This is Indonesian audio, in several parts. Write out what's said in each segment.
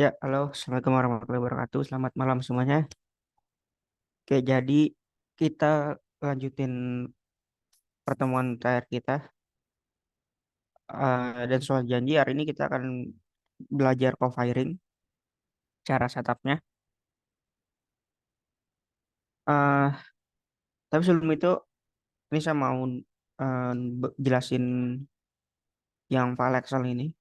Ya, halo, Assalamualaikum warahmatullahi wabarakatuh. Selamat malam semuanya. Oke, jadi kita lanjutin pertemuan terakhir kita. Dan soal janji, hari ini kita akan belajar co-firing, cara setupnya. Eh, tapi sebelum itu, ini saya mau jelasin yang file Excel ini.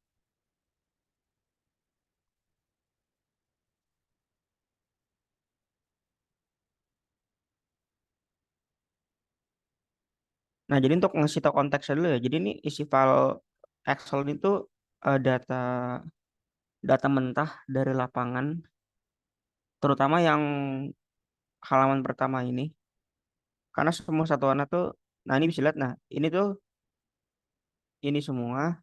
Nah, jadi untuk ngasih tau konteksnya dulu ya. Jadi ini isi file Excel itu data data mentah dari lapangan, terutama yang halaman pertama ini. Karena semua satuannya tuh, nah ini bisa lihat, nah ini semua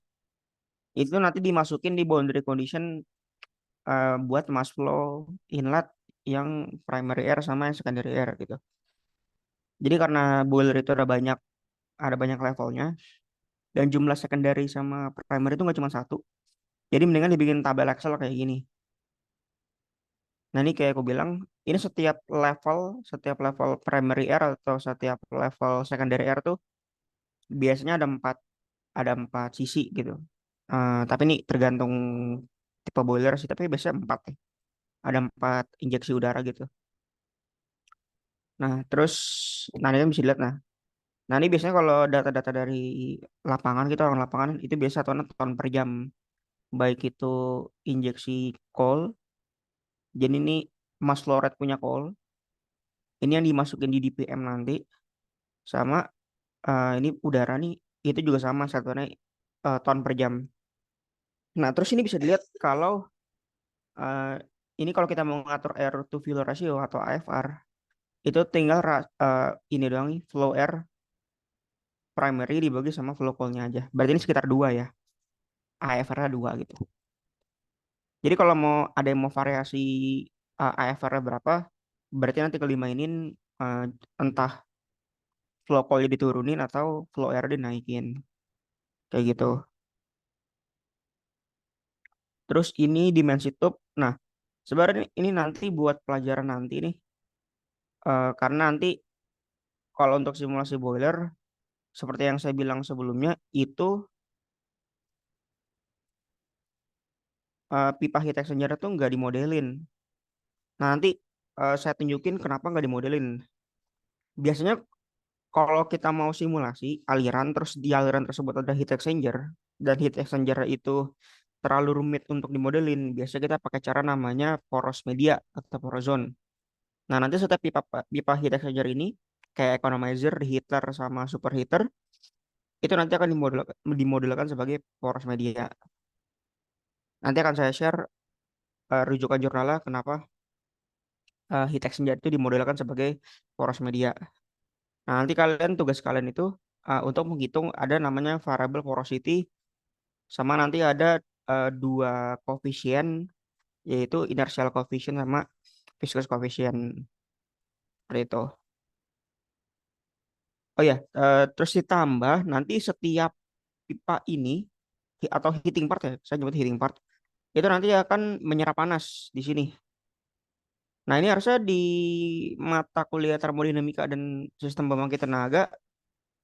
itu nanti dimasukin di boundary condition buat mass flow inlet yang primary air sama yang secondary air gitu. Jadi karena boiler itu ada banyak levelnya dan jumlah secondary sama primary itu nggak cuma satu. Jadi mendingan dibikin tabel Excel kayak gini. Nah ini kayak aku bilang, ini setiap level primary air atau setiap level secondary air tuh biasanya ada empat sisi gitu. Tapi ini tergantung tipe boiler sih, tapi biasanya empat ya. Ada empat injeksi udara gitu. Nah, terus, nah ini bisa dilihat. Nah ini biasanya kalau data-data dari lapangan gitu, orang lapangan itu biasa ton per jam. Baik itu injeksi coal, jadi ini mass flow rate punya coal. Ini yang dimasukin di DPM nanti, sama ini udara nih, itu juga sama satuannya ton per jam. Nah, terus ini bisa dilihat eh, ini kalau kita mau ngatur air to fuel ratio atau AFR, itu tinggal ini doang nih, flow air primary dibagi sama flow coolnya aja. Berarti ini sekitar dua ya. AFR-nya dua gitu. Jadi kalau mau ada yang mau variasi AFR-nya berapa, berarti nanti kelima ini eh, entah flow coolnya diturunin atau flow air dinaikin. Kayak gitu. Terus ini dimensi tube. Nah, sebenarnya ini nanti buat pelajaran nanti nih. Karena nanti kalau untuk simulasi boiler, seperti yang saya bilang sebelumnya, itu pipa heat exchanger itu nggak dimodelin. Nah, nanti saya tunjukin kenapa nggak dimodelin. Biasanya kalau kita mau simulasi aliran, terus di aliran tersebut ada heat exchanger, dan heat exchanger itu terlalu rumit untuk dimodelin, biasanya kita pakai cara namanya poros media atau porozon. Nah, nanti setiap pipa heat exchanger ini, kayak economizer, heater, sama superheater, itu nanti akan dimodelkan sebagai poros media. Nanti akan saya share rujukan jurnalnya kenapa heat exchanger itu dimodelkan sebagai poros media. Nah, nanti tugas kalian itu untuk menghitung ada namanya variable porosity, sama nanti ada dua koefisien, yaitu inertial coefficient sama viscous coefficient. Seperti itu. Oh ya, terus ditambah nanti setiap pipa ini atau heating part ya, saya nyebut heating part, itu nanti akan menyerap panas di sini. Nah, ini harusnya di mata kuliah termodinamika dan sistem pembangkit tenaga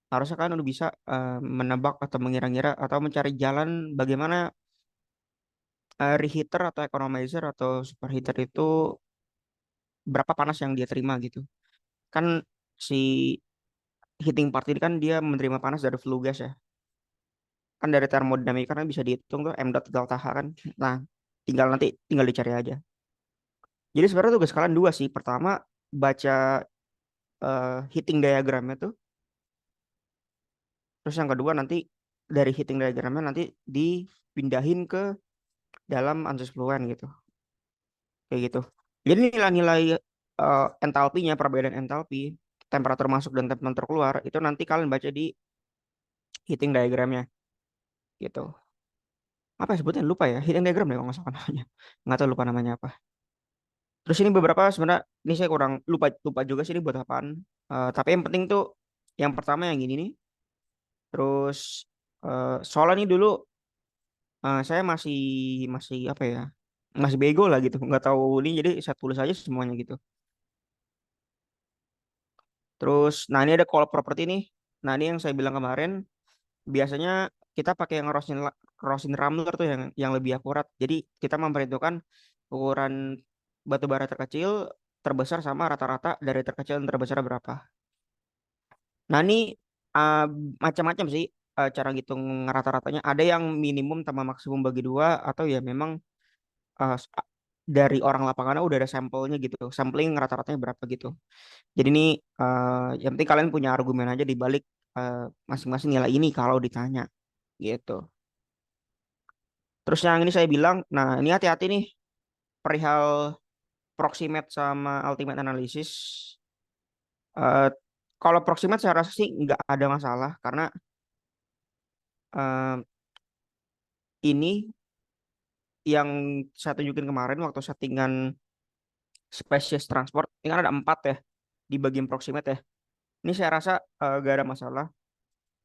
harusnya kan udah bisa menebak atau mengira-ngira atau mencari jalan bagaimana reheater atau economizer atau superheater itu berapa panas yang dia terima gitu. Kan si heating part ini kan dia menerima panas dari flue gas ya. Kan dari termodinamika kan bisa dihitung tuh m dot delta H kan. Nah, tinggal dicari aja. Jadi sebenarnya tugas kalian dua sih. Pertama, baca heating diagramnya tuh. Terus yang kedua nanti dari heating diagramnya nanti dipindahin ke dalam ANSYS Fluent gitu. Kayak gitu. Jadi nilai-nilai entalpinya, perbedaan entalpi, temperatur masuk dan temperatur keluar, itu nanti kalian baca di heating diagramnya gitu. Apa ya sebutnya? Lupa ya. Heating diagram deh kalau nggak salah namanya. Nggak tahu lupa namanya apa. Terus ini beberapa sebenarnya, ini saya kurang lupa lupa juga sih ini buat apaan. Tapi yang penting tuh yang pertama yang gini nih. Terus soalnya nih dulu saya masih masih apa ya? masih bego lah gitu, nggak tahu ini, jadi saya tulis aja semuanya gitu. Terus, nah ini ada call property nih. Nah ini yang saya bilang kemarin, biasanya kita pakai yang Rosin Ramler tuh yang lebih akurat. Jadi kita memperhitungkan ukuran batu bara terkecil, terbesar sama rata-rata dari terkecil dan terbesar berapa. Nah ini uh, macam-macam sih cara ngitung rata-ratanya. Ada yang minimum tambah maksimum bagi dua, atau ya memang uh, s- a- dari orang lapangannya udah ada sampelnya gitu, sampling rata-ratanya berapa gitu. Jadi ini yang penting kalian punya argumen aja di balik uh, masing-masing nilai ini kalau ditanya gitu. Terus yang ini saya bilang, nah ini hati-hati nih perihal proximate sama ultimate analysis. Eh, Kalau proximate saya rasa sih nggak ada masalah karena eh, ini yang saya tunjukin kemarin waktu settingan spesies transport, ini kan ada 4 ya di bagian proximate ya. Ini saya rasa gak ada masalah.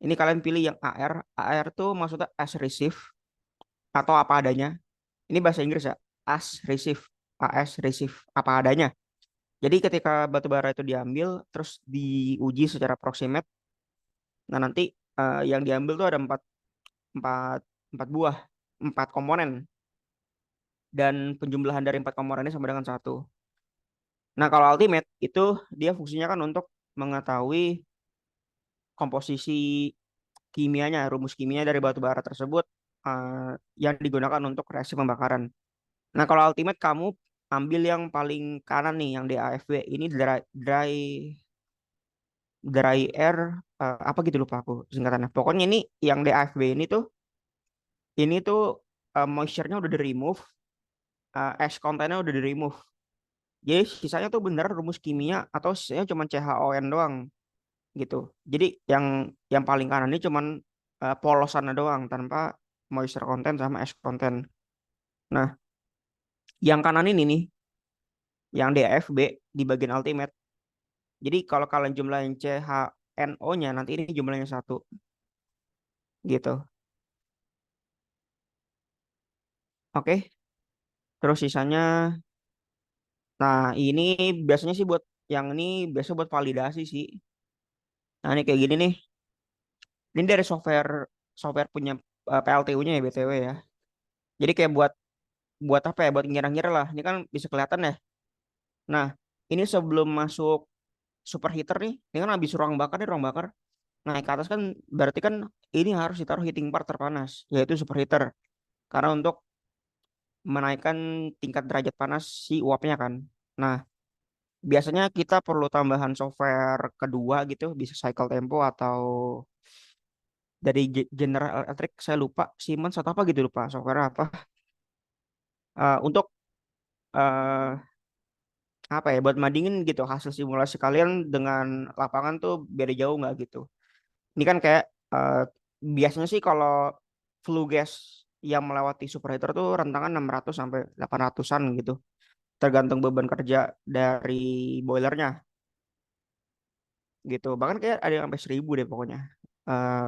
Ini kalian pilih yang AR. AR tuh maksudnya as receive atau apa adanya. Ini bahasa Inggris ya. As receive. AS receive apa adanya. Jadi ketika batu bara itu diambil terus diuji secara proximate, nah nanti yang diambil tuh ada empat, empat buah, 4 komponen, dan penjumlahan dari 4 komponen ini sama dengan satu. Nah kalau ultimate itu dia fungsinya kan untuk mengetahui komposisi kimianya, rumus kimia dari batu bara tersebut yang digunakan untuk reaksi pembakaran. Nah kalau ultimate kamu ambil yang paling kanan nih, yang DAFB ini dry air apa gitu lupa aku singkatannya. Pokoknya ini yang DAFB ini tuh moisture-nya udah di remove, ash content-nya udah di remove. Jadi sisanya tuh bener rumus kimia atau sisanya cuma CHON doang gitu. Jadi yang paling kanan ini cuman polosannya doang tanpa moisture content sama ash content. Nah, yang kanan ini nih, yang DAFB di bagian ultimate. Jadi kalau kalian jumlahin CHNO-nya nanti ini jumlahnya satu gitu. Oke. Terus sisanya, nah ini biasanya sih buat yang ini biasa buat validasi sih. Nah ini kayak gini nih. Ini dari software punya PLTU-nya ya BTW ya. Jadi kayak buat buat apa ya? Buat ngira-ngira lah. Ini kan bisa kelihatan ya. Nah, ini sebelum masuk superheater nih, ini kan habis ruang bakar nih, ruang bakar. Naik ke atas kan berarti kan ini harus ditaruh heating part terpanas, yaitu superheater. Karena untuk menaikkan tingkat derajat panas si uapnya kan. Nah, biasanya kita perlu tambahan software kedua gitu, bisa Cycle Tempo atau dari General Electric, saya lupa, Siemens atau apa gitu, lupa software apa. Untuk eh, apa ya, buat bandingin gitu hasil simulasi kalian dengan lapangan tuh beda jauh nggak gitu. Ini kan kayak biasanya sih kalau flue gas yang melewati superheater tuh rentangan 600 sampai 800-an gitu. Tergantung beban kerja dari boilernya gitu. Bahkan kayak ada yang sampai 1000 deh pokoknya. Eh,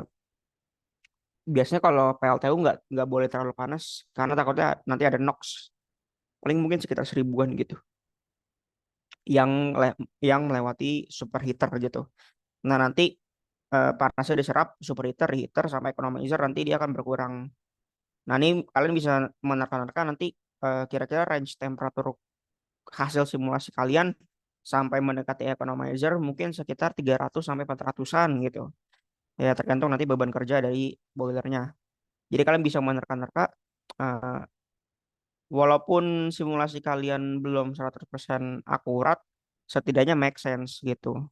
Biasanya kalau PLTU nggak boleh terlalu panas karena takutnya nanti ada NOx. Paling mungkin sekitar 1000-an gitu yang yang melewati superheater gitu. Nah, nanti panasnya diserap superheater, heater sama economizer, nanti dia akan berkurang. Nah, ini kalian bisa menerka-nerka nanti kira-kira range temperatur hasil simulasi kalian sampai mendekati economizer mungkin sekitar 300 sampai 400-an gitu. Ya, tergantung nanti beban kerja dari boilernya. Jadi kalian bisa menerka-nerka eh, walaupun simulasi kalian belum 100% akurat, setidaknya make sense gitu.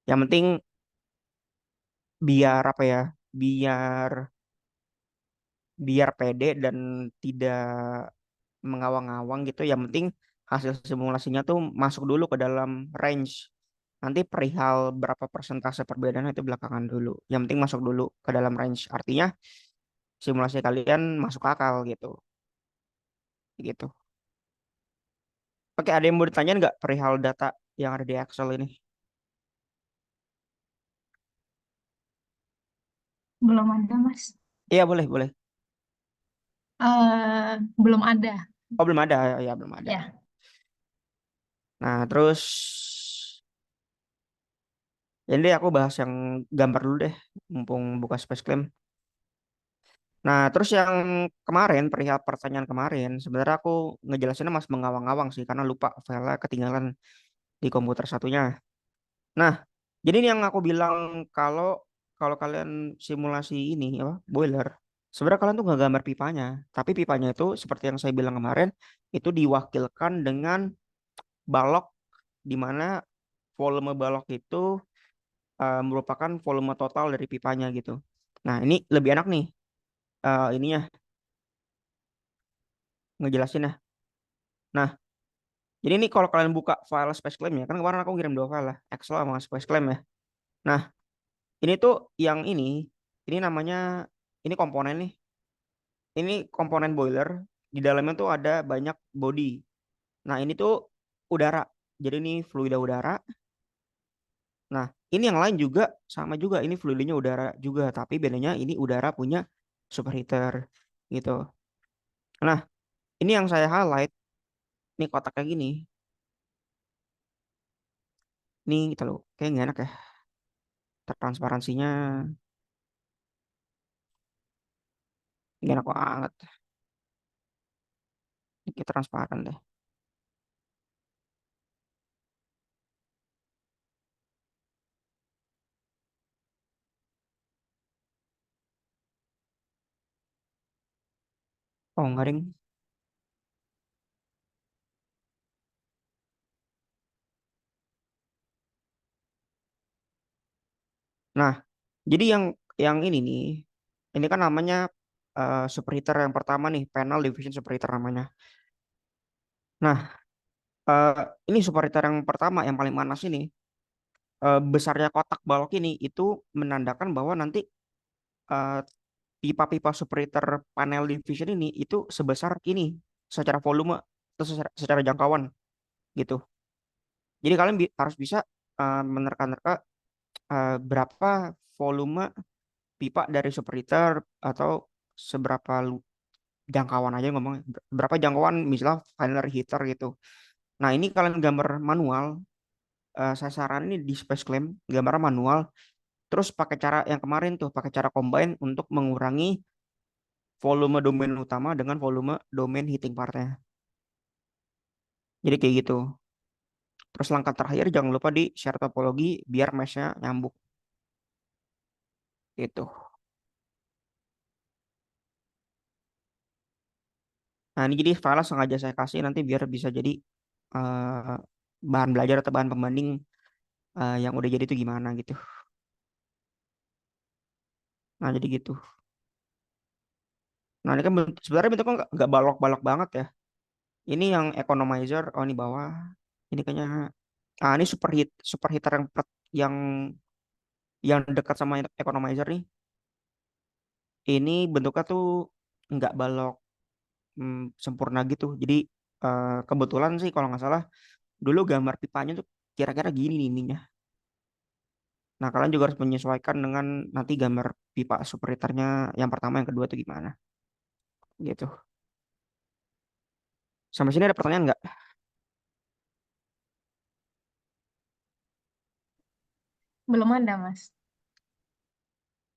Yang penting biar apa ya? Biar biar pede dan tidak mengawang-awang gitu. Yang penting hasil simulasinya tuh masuk dulu ke dalam range. Nanti perihal berapa persentase perbedaan itu belakangan dulu. Yang penting masuk dulu ke dalam range. Artinya simulasi kalian masuk akal gitu. Gitu. Oke, ada yang mau ditanyain nggak perihal data yang ada di Excel ini? Belum ada, Mas. Iya, boleh, boleh. Belum ada. Oh, belum ada. Ya, belum ada. Ya. Nah, terus ini deh aku bahas yang gambar dulu deh, mumpung buka Space Claim. Nah, terus yang kemarin, perihal pertanyaan kemarin, sebenarnya aku ngejelasinnya masih mengawang-awang sih, karena lupa file ketinggalan di komputer satunya. Nah, jadi ini yang aku bilang kalau kalau kalian simulasi ini apa boiler, sebenarnya kalian tuh nggak gambar pipanya, tapi pipanya itu seperti yang saya bilang kemarin, itu diwakilkan dengan balok di mana volume balok itu merupakan volume total dari pipanya gitu. Nah, ini lebih enak nih ininya ngejelasin ya. Nah, jadi ini kalau kalian buka file Space Claim ya, kan kemarin aku ngirim dua file lah, Excel sama Space Claim ya. Nah, ini tuh yang ini namanya, ini komponen nih. Ini komponen boiler. Di dalamnya tuh ada banyak body. Nah, ini tuh udara. Jadi ini fluida udara. Nah, ini yang lain juga sama juga. Ini fluidnya udara juga. Tapi bedanya ini udara punya superheater gitu. Nah, ini yang saya highlight. Ini kotaknya gini. Nih gitu loh. Kayak nggak enak ya. Transparansinya nggak enak banget. Ini transparan deh. Oh, nggak ding. Nah, jadi yang ini nih, ini kan namanya superheater yang pertama nih, panel division superheater namanya. Nah, eh, ini superheater yang pertama yang paling panas ini, besarnya kotak balok ini itu menandakan bahwa nanti eh, pipa-pipa superheater panel division ini itu sebesar ini secara volume atau secara jangkauan gitu. Jadi kalian harus bisa menerka-nerka berapa volume pipa dari superheater atau seberapa jangkauan aja ngomong berapa jangkauan misalnya final heater gitu. Nah, ini kalian gambar manual, saya saranin di Space Claim gambar manual, terus pakai cara yang kemarin tuh, pakai cara combine untuk mengurangi volume domain utama dengan volume domain heating partnya. Jadi kayak gitu. Terus langkah terakhir jangan lupa di share topologi biar meshnya nyambung gitu. Nah, ini jadi file sengaja saya kasih nanti biar bisa jadi eh, bahan belajar atau bahan pembanding yang udah jadi itu gimana gitu. Nah, jadi gitu. Nah, ini kan sebenarnya bentuknya nggak balok-balok banget ya. Ini yang economizer, oh ini bawah. Ini kayaknya, ini superheater yang yang dekat sama economizer nih. Ini bentuknya tuh nggak balok sempurna gitu. Jadi kebetulan sih kalau nggak salah dulu gambar pipanya tuh kira-kira gini nih ininya. Nah, kalian juga harus menyesuaikan dengan nanti gambar pipa superheaternya yang pertama, yang kedua tuh gimana gitu. Sampai sini ada pertanyaan nggak? Belum ada, Mas.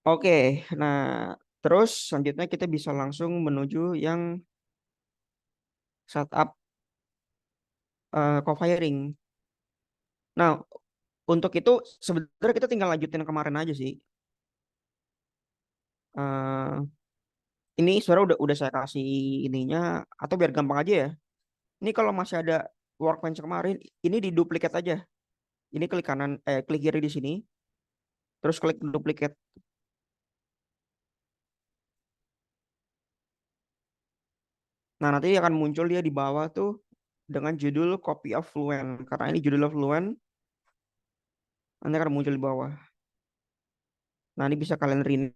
Oke, nah terus selanjutnya kita bisa langsung menuju yang setup co-firing. Nah, untuk itu sebenarnya kita tinggal lanjutin kemarin aja sih. Eh, ini sebenarnya udah saya kasih ininya atau biar gampang aja ya. Ini kalau masih ada workbench kemarin, ini diduplikat aja. Ini klik kanan, klik kiri di sini, terus klik duplicate. Nah, nanti akan muncul dia di bawah tuh dengan judul copy of Fluent. Karena ini judul Fluent, nanti akan muncul di bawah. Nah, ini bisa kalian rename.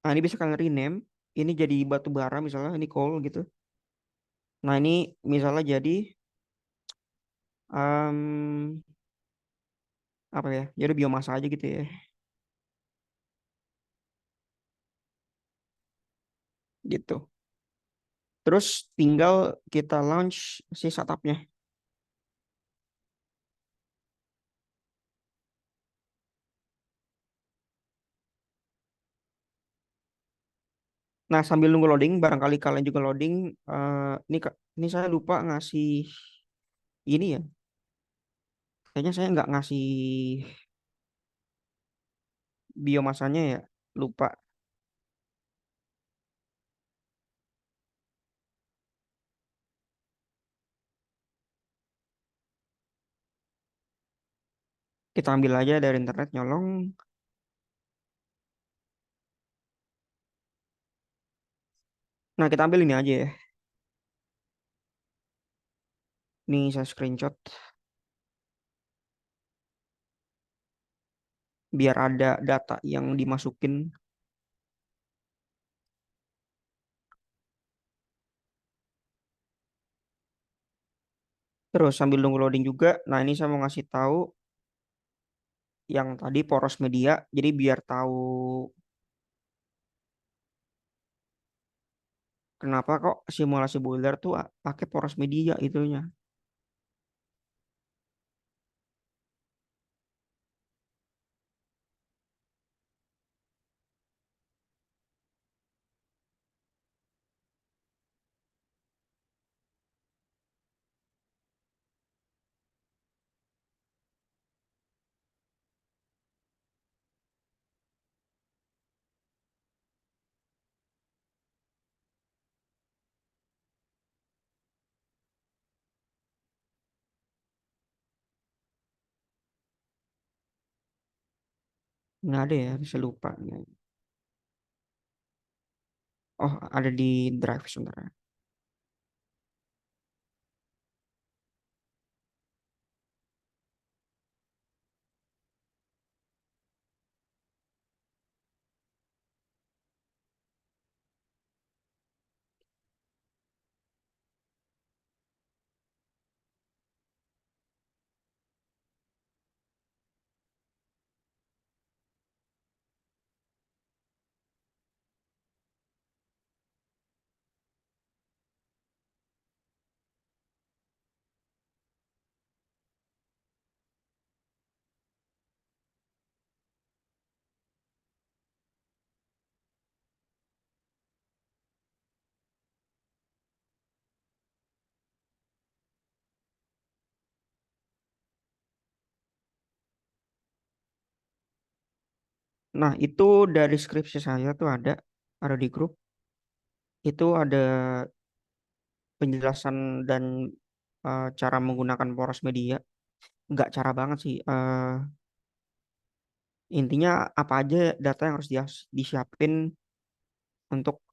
Nah, ini bisa kalian rename. Ini jadi batu bara misalnya, ini coal gitu. Nah ini misalnya jadi em, apa ya? Jadi biomasa aja gitu ya, gitu. Terus tinggal kita launch si setupnya. Nah sambil nunggu loading, barangkali kalian juga loading. Ini saya lupa ngasih ini ya. Kayaknya saya nggak ngasih biomasanya ya, lupa. Kita ambil aja dari internet nyolong. Nah kita ambil ini aja ya. Nih saya screenshot biar ada data yang dimasukin. Terus sambil nunggu loading juga. Nah ini saya mau ngasih tahu yang tadi poros media. Jadi biar tahu kenapa kok simulasi boiler tuh pakai poros media itunya. Nggak ada ya, bisa lupa. Oh, ada di drive sebentar. Nah, itu dari skripsi saya tuh ada di grup. Itu ada penjelasan dan cara menggunakan poros media. Nggak cara banget sih. Intinya apa aja data yang harus disiapin untuk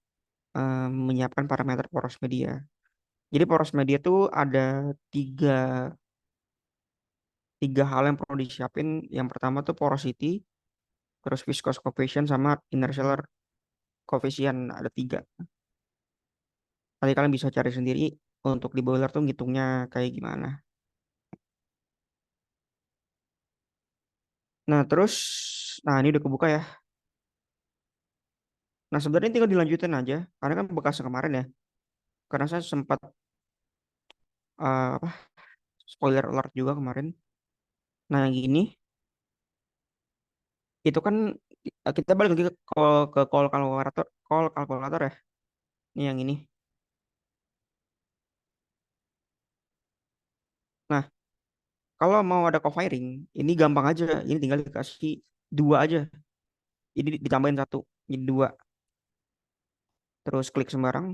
menyiapkan parameter poros media. Jadi poros media tuh ada tiga, tiga hal yang perlu disiapin. Yang pertama tuh porosity, terus viscous coefficient sama inertial coefficient ada tiga. Nanti kalian bisa cari sendiri untuk di boiler tuh ngitungnya kayak gimana. Nah terus, nah ini udah kebuka ya. Nah sebenarnya tinggal dilanjutin aja, karena kan bekas kemarin ya. Karena saya sempat apa spoiler alert juga kemarin. Nah yang ini itu kan kita balik lagi ke call kalkulator ya. Ini yang ini. Nah kalau mau ada co-firing, ini gampang aja. Ini tinggal dikasih dua aja. Ini ditambahin satu, jadi dua. Terus klik sembarang.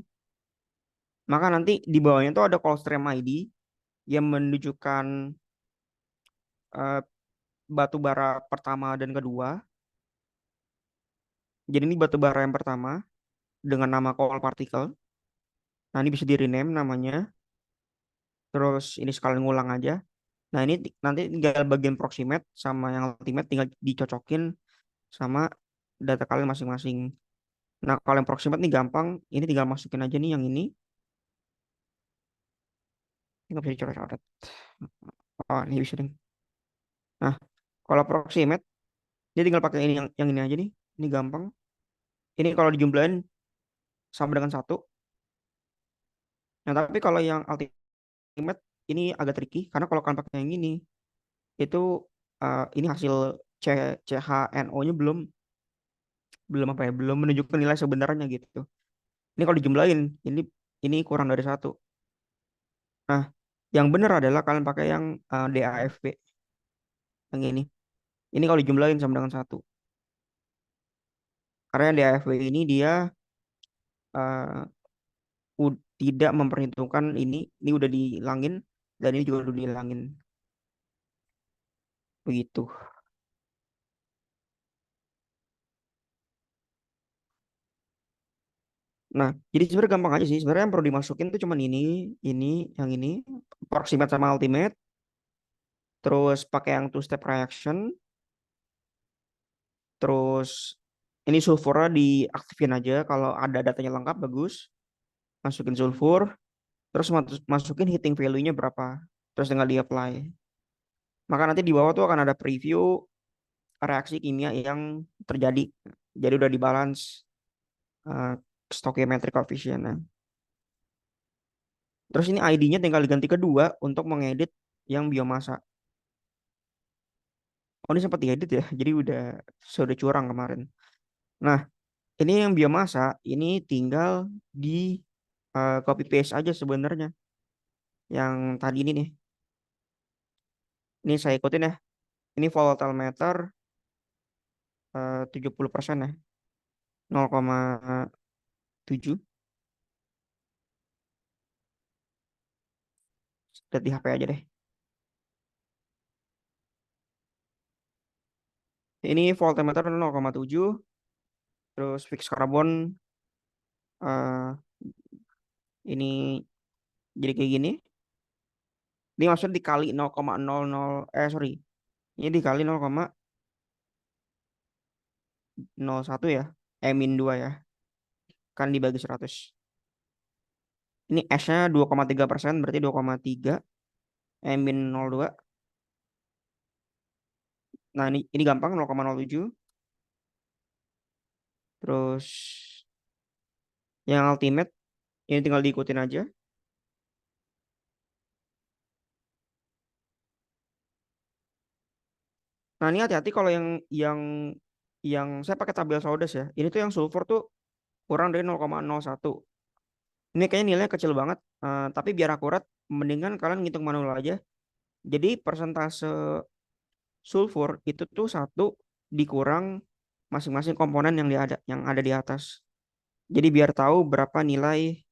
Maka nanti di bawahnya tuh ada call stream ID yang menunjukkan eh, batu bara pertama dan kedua. Jadi ini batu bara yang pertama dengan nama call particle. Nah ini bisa di rename namanya. Terus ini sekalian ngulang aja. Nah ini nanti tinggal bagian proximate sama yang ultimate tinggal dicocokin sama data kalian masing-masing. Nah kalau yang proximate nih gampang. Ini tinggal masukin aja nih yang ini. Nggak bisa dicoret-coret. Oh, ini bisa deh. Nah, kalau proximate, dia tinggal pakai ini yang ini aja nih. Ini gampang. Ini kalau dijumlahin sama dengan satu. Nah, tapi kalau yang ultimate ini agak tricky karena kalau kalian pakai yang ini itu ini hasil C CHNO-nya belum belum apa ya, belum menunjukkan nilai sebenarnya gitu. Ini kalau dijumlahin ini kurang dari satu. Nah, yang benar adalah kalian pakai yang DAFB yang ini. Ini kalau dijumlahin sama dengan satu. Karena yang DAFB ini dia eh, tidak memperhitungkan ini udah dihilangin dan ini juga udah dihilangin begitu. Nah, jadi sebenarnya gampang aja sih. Sebenarnya yang perlu dimasukin tuh cuman ini, yang ini, proximate sama ultimate, terus pakai yang two step reaction, terus ini sulfurnya diaktifin aja kalau ada datanya lengkap bagus. Masukin sulfur, terus masukin heating value-nya berapa, terus tinggal di-apply. Maka nanti di bawah tuh akan ada preview reaksi kimia yang terjadi. Jadi udah dibalance uh, stoichiometric coefficient. Nah, terus ini ID-nya tinggal diganti kedua untuk mengedit yang biomasa. Oh, ini sempat diedit ya. Jadi sudah curang kemarin. Nah, ini yang biomasa ini tinggal di copy paste aja sebenarnya. Yang tadi ini nih. Ini saya ikutin ya. Ini volatile matter 70% ya. 0,7. Lihat di HP aja deh. Ini volatile matter 0,7. Terus fixed carbon eh, ini jadi kayak gini. Ini maksudnya dikali 0,00 sorry. Ini dikali 0,01 ya. Min 2 ya. Kan dibagi 100. Ini S-nya 2,3%, berarti 2,3. Min 0,2. Nah, ini gampang 0,07. Terus yang ultimate ini tinggal diikutin aja. Nah, ini hati-hati kalau yang yang saya pakai tabel Saudes ya. Ini tuh yang sulfur tuh kurang dari 0,01. Ini kayaknya nilainya kecil banget. Tapi biar akurat, mendingan kalian ngitung manual aja. Jadi persentase sulfur itu tuh satu dikurang masing-masing komponen yang ada di atas. Jadi biar tahu berapa nilai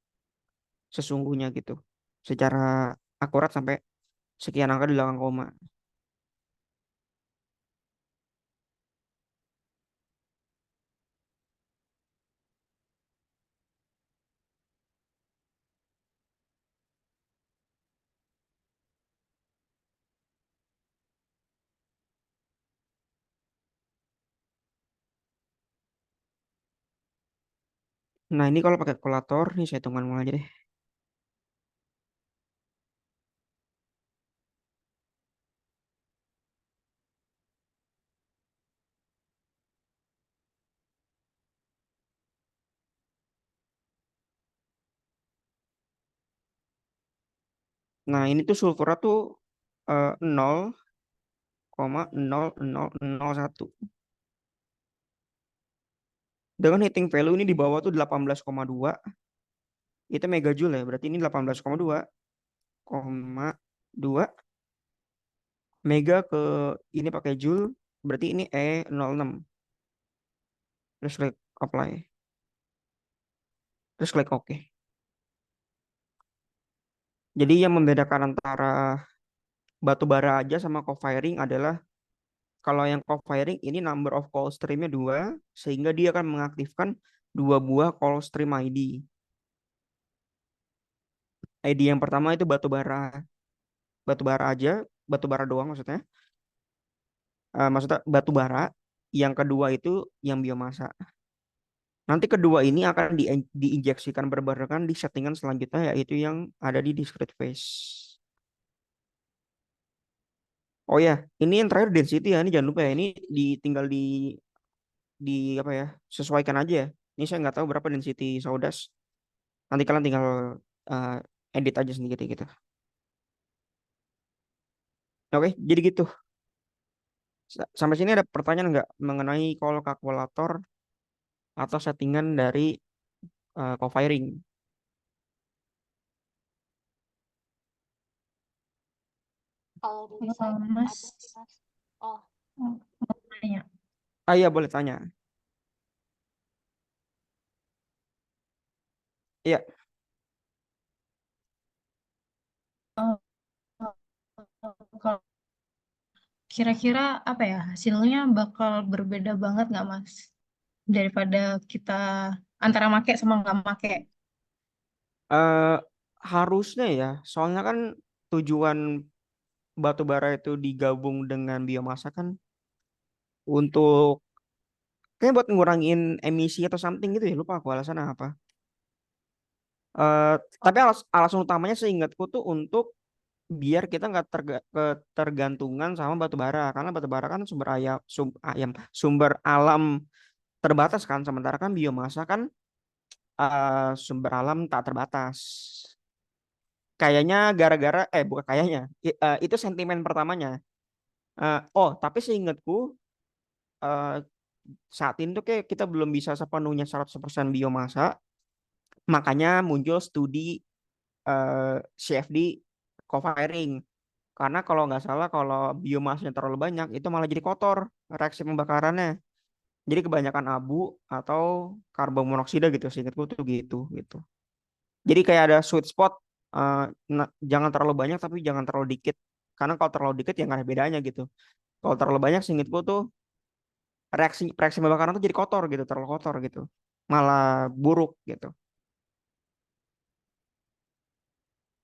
sesungguhnya gitu. Secara akurat sampai sekian angka di belakang koma. Nah, ini kalau pakai kalkulator, nih saya hitungan mulai aja deh. Nah, ini tuh sulfurnya tuh 0,00001. Dengan heating value ini di bawah tuh 18,2. Itu megajoule ya. Berarti ini 18,2 mega ke ini pakai joule. Berarti ini E06. Terus klik apply. Terus klik OK. Jadi yang membedakan antara batu bara aja sama co-firing adalah kalau yang co-firing ini number of call streamnya 2, sehingga dia akan mengaktifkan dua buah call stream ID. ID yang pertama itu batu bara aja, batu bara doang maksudnya. Maksudnya batu bara. Yang kedua itu yang biomasa. Nanti kedua ini akan diinjeksikan berbarengan di settingan selanjutnya yaitu yang ada di discrete phase. Oh ya, ini yang terakhir density ya. Ini jangan lupa ya. Ini tinggal di apa ya? Sesuaikan aja ya. Ini saya nggak tahu berapa density sawdust. Nanti kalian tinggal eh, edit aja sendiri gitu. Oke, jadi gitu. Sampai sini ada pertanyaan nggak mengenai call kalkulator atau settingan dari co-firing? Kalau dari saya Mas, ada sih Mas. Oh, mau tanya. Ah iya boleh tanya. Iya, Eh, Kalau kira-kira apa ya hasilnya bakal berbeda banget nggak Mas daripada kita antara make sama nggak make? eh, harusnya ya. Soalnya kan tujuan batu bara itu digabung dengan biomasa kan untuk kayak buat ngurangin emisi atau something gitu ya. Lupa aku alasannya apa. Eh, tapi alasan utamanya seingatku tuh untuk biar kita nggak ketergantungan sama batu bara karena batu bara kan sumber alam terbatas kan sementara kan biomasa kan sumber alam tak terbatas. Kayaknya gara-gara bukan kayaknya itu sentimen pertamanya. Oh tapi seingatku eh, saat ini tuh kayak kita belum bisa sepenuhnya 100% biomasa, makanya muncul studi CFD co-firing. Karena kalau nggak salah kalau biomasnya terlalu banyak itu malah jadi kotor reaksi pembakarannya. Jadi kebanyakan abu atau karbon monoksida gitu seingatku tuh gitu. Jadi kayak ada sweet spot, eh, jangan terlalu banyak tapi jangan terlalu dikit. Karena kalau terlalu dikit ya nggak ada bedanya gitu. Kalau terlalu banyak seingatku tuh reaksi reaksi pembakaran tuh jadi kotor gitu, terlalu kotor gitu. Malah buruk gitu.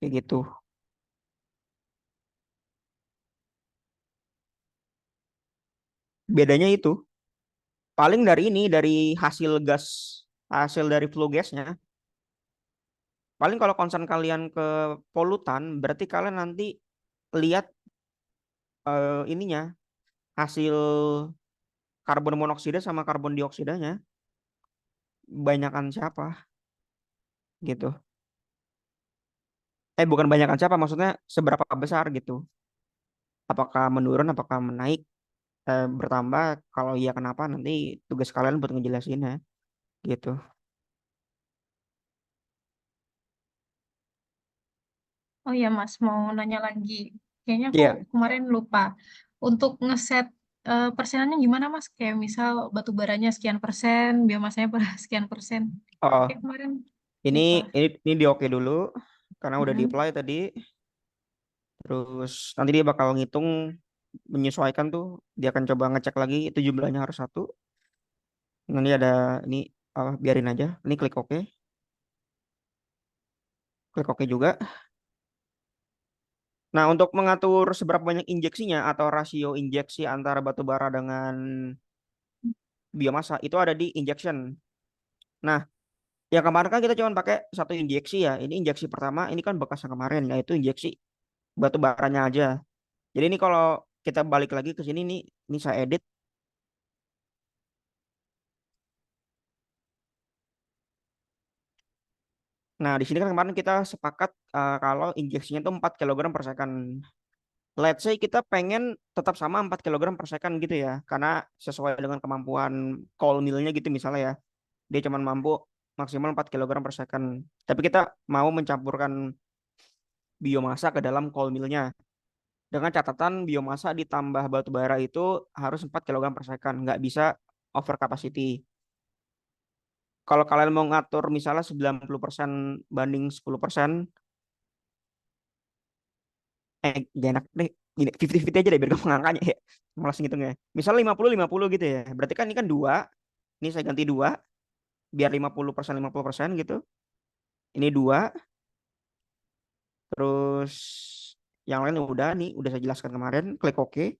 Kayak gitu. Bedanya itu paling dari ini dari hasil gas, hasil dari flue gasnya. Paling kalau concern kalian ke polutan berarti kalian nanti lihat ininya hasil karbon monoksida sama karbon dioksidanya banyakan siapa gitu. Bukan banyakan siapa, maksudnya seberapa besar gitu. Apakah menurun, apakah menaik, bertambah? Kalau iya kenapa? Nanti tugas kalian buat ngejelasinnya gitu. Oh ya Mas, mau nanya lagi. Kayaknya aku Iya. kemarin lupa. Untuk ngeset persenannya gimana Mas? Kayak misal batu baranya sekian persen, biomasanya sekian persen. Oh, Kayak kemarin ini lupa. ini di oke dulu karena udah di Mm-mm. apply tadi. Terus nanti dia bakal ngitung menyesuaikan tuh. Dia akan coba ngecek lagi itu jumlahnya harus satu. Nanti ada ini biarin aja. Ini klik oke, klik oke juga. Nah, untuk mengatur seberapa banyak injeksinya atau rasio injeksi antara batu bara dengan biomasa itu ada di injection. Nah, yang kemarin kan kita cuma pakai satu injeksi ya. Ini injeksi pertama, ini kan bekas yang kemarin, yaitu injeksi batu baranya aja. Jadi ini kalau kita balik lagi ke sini nih, ini saya edit. Nah, di sini kan kemarin kita sepakat kalau injeksinya itu 4 kilogram per second. Let's say kita pengen tetap sama 4 kilogram per second gitu ya. Karena sesuai dengan kemampuan call millnya gitu misalnya ya. Dia cuma mampu maksimal 4 kilogram per second. Tapi kita mau mencampurkan biomasa ke dalam cold millnya. Dengan catatan biomasa ditambah batu bara itu harus 4 kilogram per second. Nggak bisa over capacity. Kalau kalian mau ngatur misalnya 90% banding 10%, gak enak deh. Gini, 50-50 aja deh biar gampang angkanya ya. Malas ngitungnya. Misal 50-50 gitu ya. Berarti kan ini kan 2. Ini saya ganti 2. Biar 50% gitu. Ini 2. Terus yang lain udah nih, udah saya jelaskan kemarin, klik OK.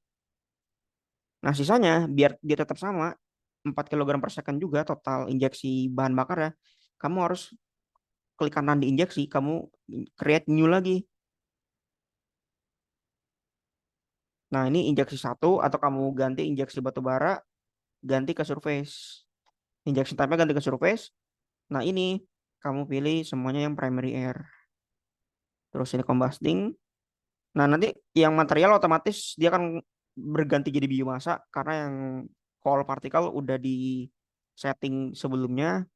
Nah, sisanya biar dia tetap sama 4 kilogram per second juga total injeksi bahan bakar ya. Kamu harus klik kanan di injeksi, kamu create new lagi. Nah, ini injeksi satu atau kamu ganti injeksi batu bara, ganti ke surface. Injection type-nya ganti ke surface. Nah, ini kamu pilih semuanya yang primary air. Terus ini combusting. Nah, nanti yang material otomatis dia akan berganti jadi biomasa karena yang coal particle udah di setting sebelumnya.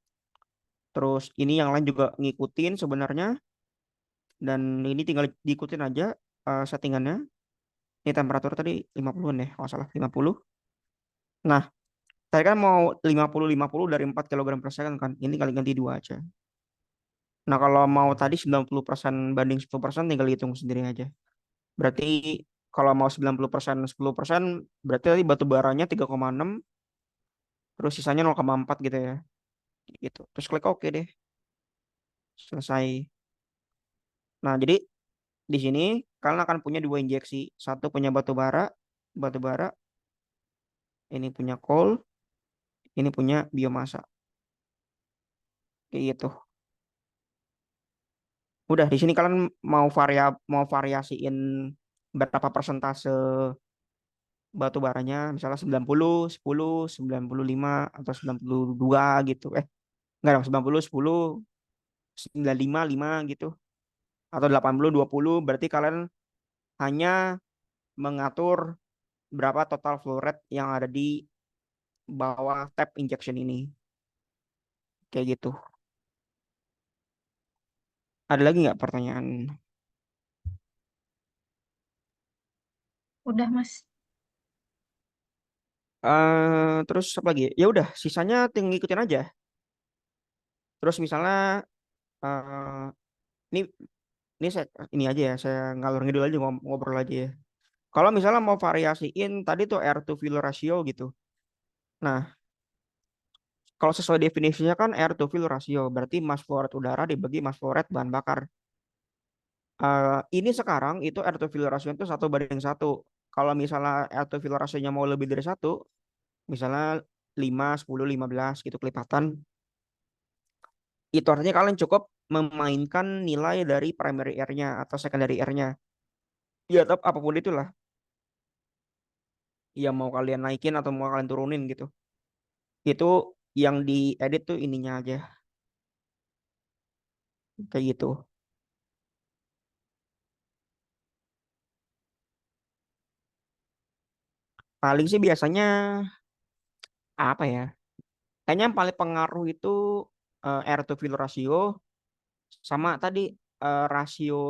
Terus ini yang lain juga ngikutin sebenarnya dan ini tinggal diikutin aja settingannya. Ini temperatur tadi 50-an deh, kalau salah 50. Nah, tadi kan mau 50 dari 4 kilogram per second kan. Ini kali ganti 2 aja. Nah, kalau mau tadi 90% banding 10% tinggal hitung sendiri aja. Berarti kalau mau 90% 10%, berarti tadi batu baranya 3,6, terus sisanya 0,4 gitu ya. Gitu. Terus klik oke deh. Selesai. Nah, jadi di sini kalian akan punya dua injeksi. Satu punya batu bara, ini punya coal, ini punya biomasa. Kayak gitu. Udah di sini kalian mau variasiin berapa persentase batu baranya, misalnya 90, 10, 95 atau 92 gitu. Enggak dong, 90, 10, 95, 5 gitu. Atau 80, 20, berarti kalian hanya mengatur berapa total flow rate yang ada di bawah tap injection ini. Kayak gitu. Ada lagi nggak pertanyaan? Udah, Mas. Terus apa lagi? Ya udah, sisanya tinggal ngikutin aja. Terus misalnya eh ini ini aja ya, saya ngalur ngidul aja ngobrol aja ya. Kalau misalnya mau variasiin tadi tuh air to fuel ratio gitu. Nah, kalau sesuai definisinya kan air to fuel ratio, berarti mass flow rate udara dibagi mass flow rate bahan bakar. Ini sekarang itu air to fuel ratio itu 1:1. Kalau misalnya air to fuel ratio-nya mau lebih dari satu, misalnya 5, 10, 15 gitu kelipatan, itu artinya kalian cukup memainkan nilai dari primary air-nya atau secondary air-nya. Ya, tetap apapun itulah. Yang mau kalian naikin atau mau kalian turunin gitu. Itu yang diedit tuh ininya aja. Kayak gitu. Paling sih biasanya apa ya? Kayaknya yang paling pengaruh itu air to fuel ratio sama tadi rasio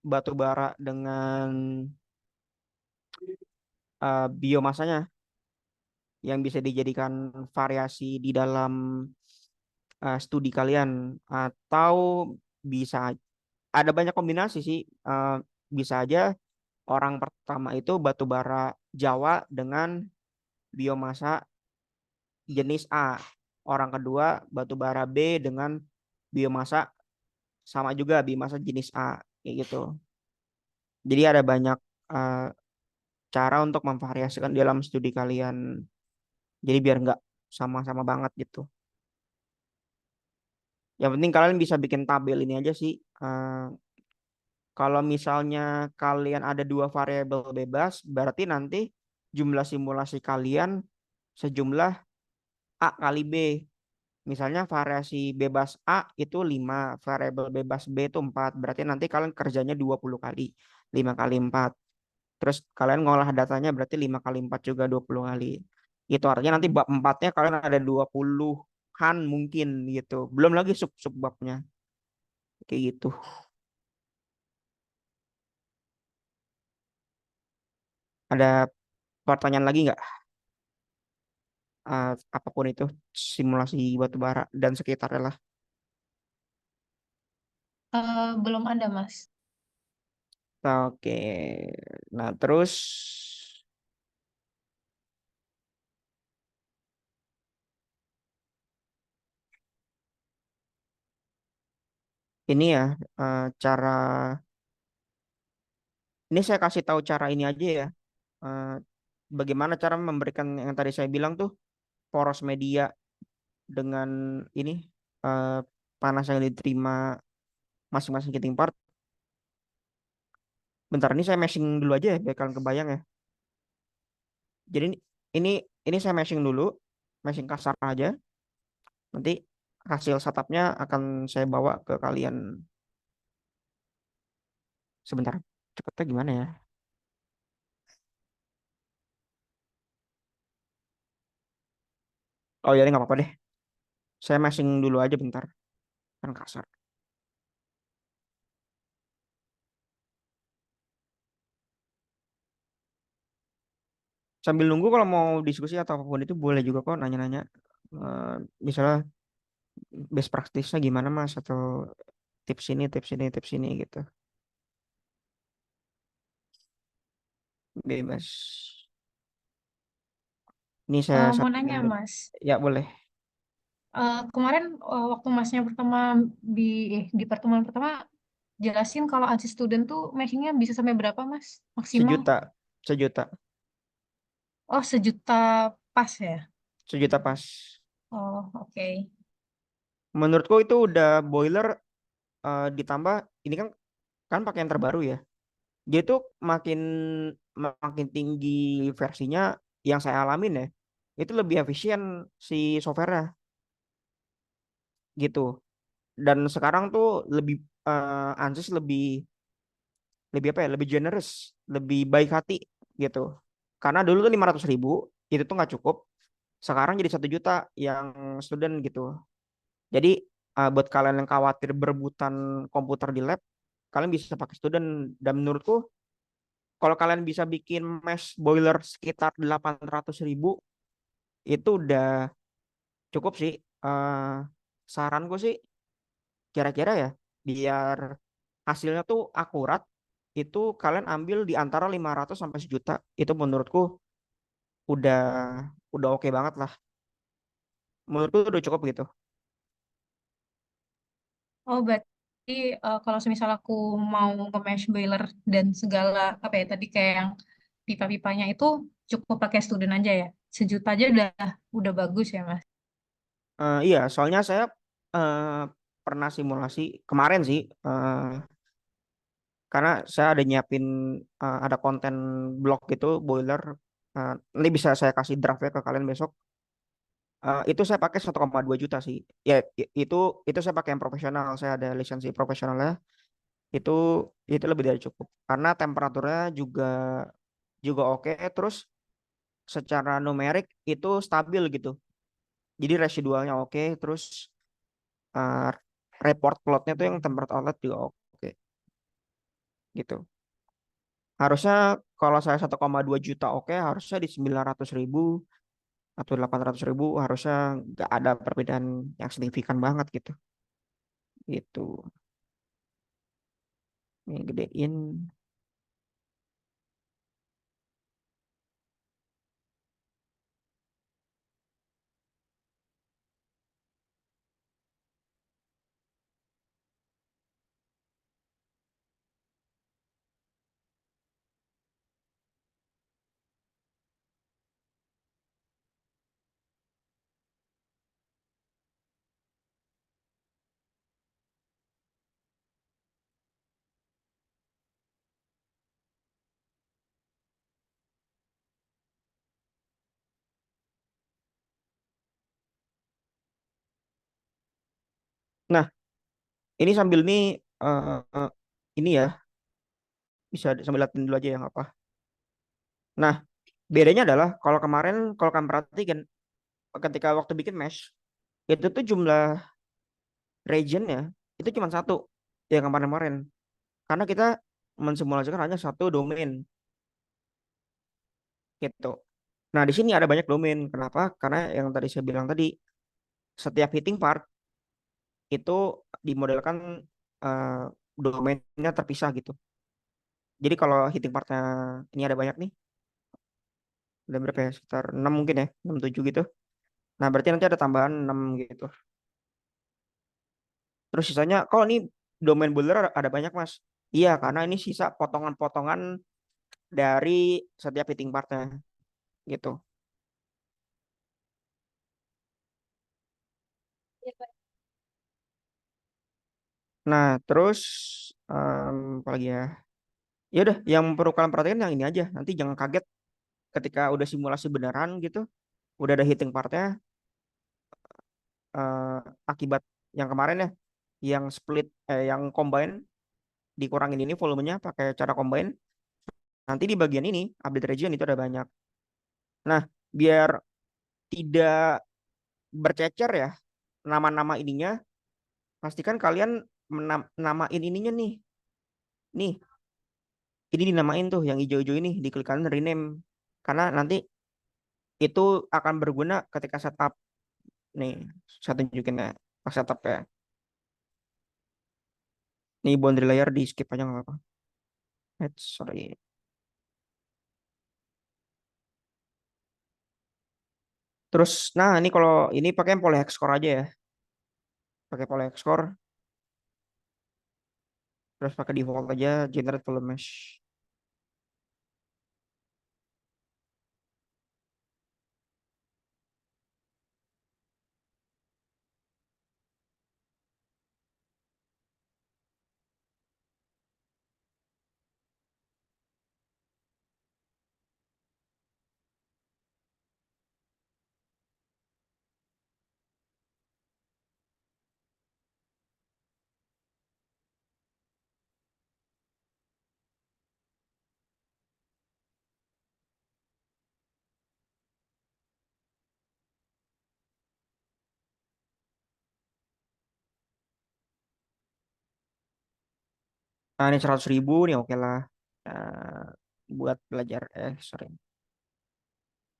batu bara dengan biomasanya yang bisa dijadikan variasi di dalam studi kalian atau bisa ada banyak kombinasi sih. Bisa aja orang pertama itu batu bara Jawa dengan biomasa jenis A. Orang kedua batu bara B dengan biomasa sama juga biomasa jenis A kayak gitu. Jadi ada banyak eh, cara untuk memvariasikan dalam studi kalian. Jadi biar nggak sama-sama banget gitu. Yang penting kalian bisa bikin tabel ini aja sih. Kalau misalnya kalian ada dua variabel bebas, berarti nanti jumlah simulasi kalian sejumlah A kali B. Misalnya variasi bebas A itu 5, variabel bebas B itu 4. Berarti nanti kalian kerjanya 20 kali. 5 kali 4. Terus kalian ngolah datanya berarti 5 kali 4 juga 20 kali. Itu artinya nanti bab 4-nya kalian ada 20-an mungkin gitu. Belum lagi sub-sub babnya. Kayak gitu. Ada pertanyaan lagi nggak? Apapun itu simulasi batu bara dan sekitarnya lah. Belum ada, Mas. Oke. Nah, terus ini ya cara ini saya kasih tahu cara ini aja ya. Eh, Bagaimana cara memberikan yang tadi saya bilang tuh poros media dengan ini eh, panas yang diterima masing-masing heating part. Bentar ini saya meshing dulu aja ya biar kalian kebayang ya. Jadi ini ini saya meshing dulu, meshing kasar aja. Nanti hasil setupnya akan saya bawa ke kalian sebentar. Cepetnya gimana ya? Oh ya, ini nggak apa-apa deh. Saya meshing dulu aja bentar. Kan kasar. Sambil nunggu kalau mau diskusi atau apapun itu boleh juga kok nanya-nanya. Eh, Misalnya best practice-nya gimana Mas atau tips ini, tips ini, tips ini gitu. Bebas. Ini saya Mau sambil nanya Mas, ya boleh. kemarin waktu Masnya pertama di di pertemuan pertama jelasin kalau ansi student tuh matchingnya bisa sampai berapa Mas maksimal? Sejuta, sejuta, Oh 1 juta pas ya? sejuta pas. Oh oke. Menurutku itu udah boiler ditambah ini kan kan pakai yang terbaru ya. Dia tuh makin makin tinggi versinya yang saya alamin ya. Itu lebih efisien si software-nya gitu. Dan sekarang tuh lebih Ansys lebih lebih apa ya? Lebih generous, lebih baik hati gitu. Karena dulu tuh 500.000 itu tuh nggak cukup. Sekarang jadi 1 juta yang student gitu. Jadi buat kalian yang khawatir berebutan komputer di lab, kalian bisa pakai student. Dan menurutku kalau kalian bisa bikin mesh boiler sekitar 800.000 itu udah cukup sih. Saranku sih kira-kira ya biar hasilnya tuh akurat itu kalian ambil di antara 500 sampai sejuta itu menurutku udah udah oke banget lah. Menurutku udah cukup gitu. Oh berarti kalau semisal aku mau nge-mesh boiler dan segala apa ya tadi kayak yang pipa-pipanya itu cukup pakai student aja ya? 1 juta aja udah bagus ya Mas? Iya, soalnya saya eh, pernah simulasi kemarin sih, karena saya ada nyiapin ada konten blog gitu boiler. Nanti bisa saya kasih draftnya ke kalian besok. Itu saya pakai 1,2 juta sih. Ya itu saya pakai yang profesional. Saya ada lisensi profesionalnya. Itu itu lebih dari cukup. Karena temperaturnya juga juga oke. Terus secara numerik itu stabil gitu. Jadi residualnya oke. Terus uh, report plotnya tuh yang temperature outlet juga oke gitu. Harusnya kalau saya 1,2 juta oke, harusnya di 900.000 atau 800.000 harusnya nggak ada perbedaan yang signifikan banget gitu. Gitu. Ini gedein. Nah, ini sambil nih ini ya bisa sambil liatin dulu aja yang apa. Nah, bedanya adalah kalau kamu perhatikan ketika waktu bikin mesh itu tuh jumlah regionnya itu cuma satu yang kemarin-kemarin. Karena kita mensimulasikan hanya satu domain gitu. Nah, di sini ada banyak domain. Kenapa? Karena yang tadi saya bilang tadi, setiap hitting part itu dimodelkan eh, domainnya terpisah gitu. Jadi kalau hitting partnya ini ada banyak nih, ada berapa ya? Sekitar 6 mungkin ya, 6 7 gitu. Nah, berarti nanti ada tambahan 6 gitu. Terus sisanya, kalau ini domain builder ada banyak, Mas. Iya, karena ini sisa potongan-potongan dari setiap hitting partnya gitu. Iya, Pak. Nah, terus apa lagi ya? Ya udah, yang perlu kalian perhatikan yang ini aja. Nanti jangan kaget ketika udah simulasi beneran gitu, udah ada heating partnya, eh, akibat yang kemarin ya, yang split, yang combine dikurangin ini volumenya pakai cara combine. Nanti di bagian ini update region itu ada banyak. Nah, biar tidak bercecer ya nama-nama ininya, pastikan kalian namain ininya nih. Nih, ini dinamain tuh yang hijau-hijau ini, diklik kanan rename. Karena nanti itu akan berguna ketika setup. Nih, saya tunjukin ya pas setup ya. Nih boundary layer di skip aja nggak apa-apa. Sorry. Terus, nah ini kalau ini pakai polyhexcore aja ya. Pakai polyhexcore, terus pakai default aja generate volume mesh. Nah ini 100.000 nih oke lah. Nah, buat belajar sorry.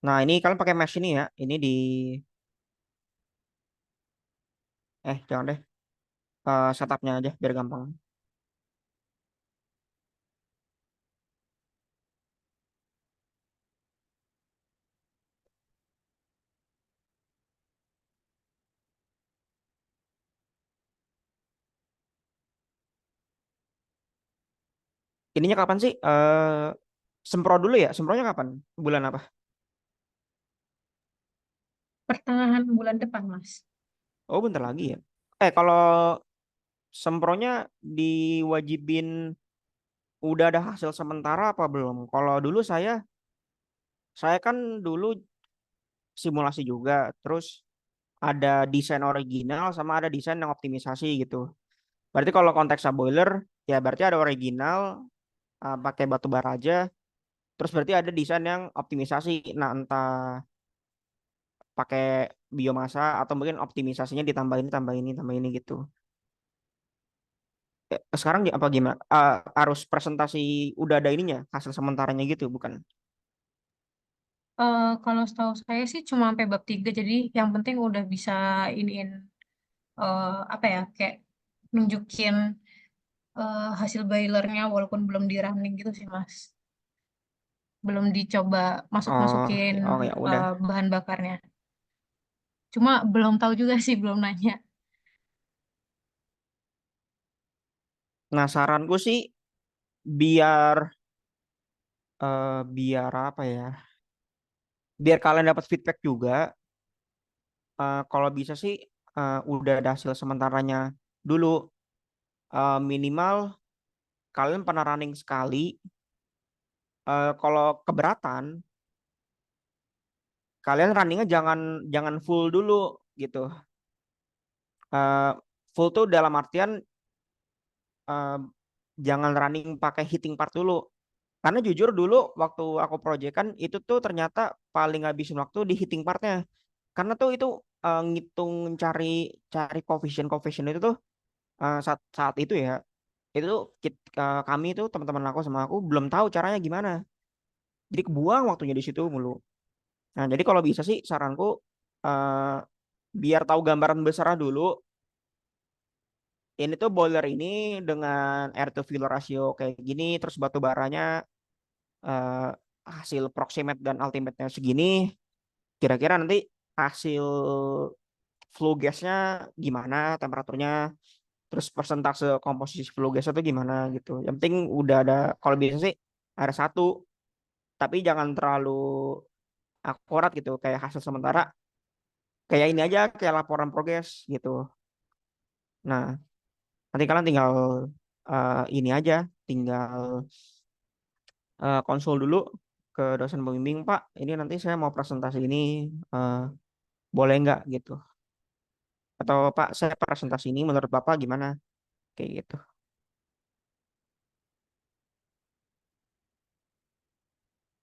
Nah ini kalian pakai mesh ini ya. Ini di jangan deh. Setupnya aja biar gampang. Ininya kapan sih? Sempro dulu ya. Sempronya kapan? Bulan apa? Pertengahan bulan depan, Mas. Oh bentar lagi ya. Kalau sempronya diwajibin udah ada hasil sementara apa belum? Kalau dulu saya kan dulu simulasi juga, terus ada desain original sama ada desain yang optimisasi gitu. Berarti kalau konteksnya boiler, ya berarti ada original pakai batu bara aja, terus berarti ada desain yang optimisasi. Nah, entah pakai biomasa atau mungkin optimisasinya ditambah ini, tambah ini gitu. Sekarang apa gimana? Harus presentasi udah ada ininya, hasil sementaranya gitu, bukan? Kalau setahu saya sih cuma sampai bab 3, jadi yang penting udah bisa iniin apa ya, kayak nunjukin hasil boilernya walaupun belum di running gitu sih, Mas. Belum dicoba Oh, masuk-masukin oh ya udah. bahan bakarnya. Cuma belum tahu juga sih, belum nanya. Nah, saranku sih biar biar apa ya? Biar kalian dapat feedback juga. Kalau bisa sih udah ada hasil sementaranya dulu. Minimal kalian pernah running sekali. Kalau keberatan, kalian runningnya jangan jangan full dulu gitu. Eh, Full tuh dalam artian eh, jangan running pakai hitting part dulu. Karena jujur dulu waktu aku project kan itu tuh ternyata paling ngabisin waktu di hitting partnya. Karena tuh itu ngitung cari cari coefficient coefficient itu tuh saat itu ya. Itu tuh kami tuh teman-teman aku sama aku belum tahu caranya gimana. Jadi kebuang waktunya di situ mulu. Nah, jadi kalau bisa sih saranku eh, biar tahu gambaran besar dulu. Ini tuh boiler ini dengan air to fuel ratio kayak gini, terus batu baranya eh, hasil proximate dan ultimate-nya segini. Kira-kira nanti hasil flue gasnya gimana, temperaturnya, terus persentase komposisi flue gasnya tuh gimana gitu. Yang penting udah ada, kalau bisa sih ada satu, tapi jangan terlalu akurat gitu, kayak hasil sementara. Kayak ini aja, kayak laporan progres gitu. Nah, nanti kalian tinggal ini aja, tinggal konsul dulu. ke dosen pembimbing, Pak, ini nanti saya mau presentasi ini, eh, boleh nggak gitu? Atau Pak, saya presentasi ini menurut Bapak gimana? Kayak gitu.